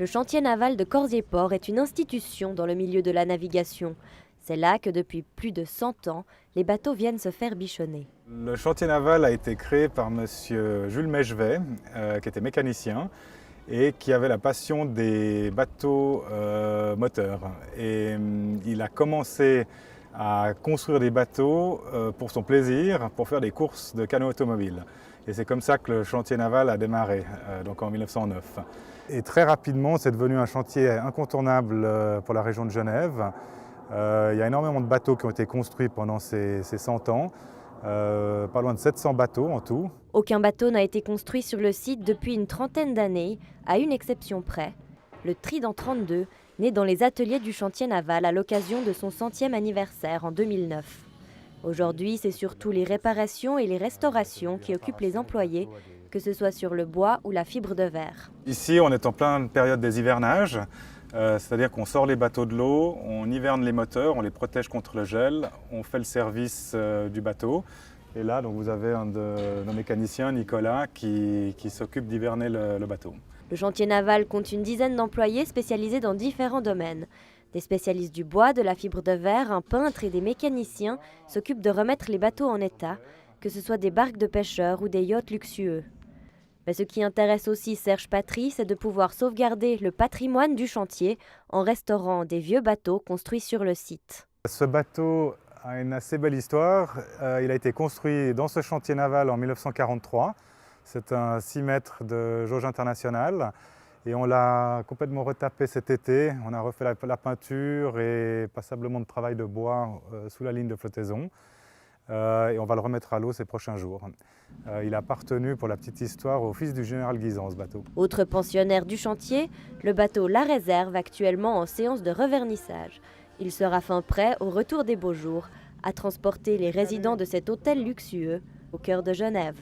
Le chantier naval de Corzier-Port est une institution dans le milieu de la navigation. C'est là que depuis plus de 100 ans, les bateaux viennent se faire bichonner. Le chantier naval a été créé par M. Jules Mechevet, qui était mécanicien et qui avait la passion des bateaux moteurs. Et il a commencé à construire des bateaux pour son plaisir, pour faire des courses de canots automobiles. Et c'est comme ça que le chantier naval a démarré, donc en 1909. Et très rapidement, c'est devenu un chantier incontournable pour la région de Genève. Il y a énormément de bateaux qui ont été construits pendant ces 100 ans, pas loin de 700 bateaux en tout. Aucun bateau n'a été construit sur le site depuis une trentaine d'années, à une exception près. Le Trident 32, né dans les ateliers du chantier naval à l'occasion de son 100e anniversaire en 2009. Aujourd'hui, c'est surtout les réparations et les restaurations qui occupent les employés, que ce soit sur le bois ou la fibre de verre. Ici, on est en pleine période des hivernages, c'est-à-dire qu'on sort les bateaux de l'eau, on hiverne les moteurs, on les protège contre le gel, on fait le service du bateau. Et là, donc, vous avez un de nos mécaniciens, Nicolas, qui s'occupe d'hiverner le bateau. Le chantier naval compte une dizaine d'employés spécialisés dans différents domaines. Des spécialistes du bois, de la fibre de verre, un peintre et des mécaniciens s'occupent de remettre les bateaux en état, que ce soit des barques de pêcheurs ou des yachts luxueux. Mais ce qui intéresse aussi Serge Patry, c'est de pouvoir sauvegarder le patrimoine du chantier en restaurant des vieux bateaux construits sur le site. Ce bateau a une assez belle histoire. Il a été construit dans ce chantier naval en 1943. C'est un 6 mètres de jauge internationale. Et on l'a complètement retapé cet été. On a refait la peinture et passablement de travail de bois sous la ligne de flottaison. Et on va le remettre à l'eau ces prochains jours. Il a appartenu, pour la petite histoire, au fils du général Guisan, ce bateau. Autre pensionnaire du chantier, le bateau La Réserve, actuellement en séance de revernissage. Il sera fin prêt, au retour des beaux jours, à transporter les résidents de cet hôtel luxueux au cœur de Genève.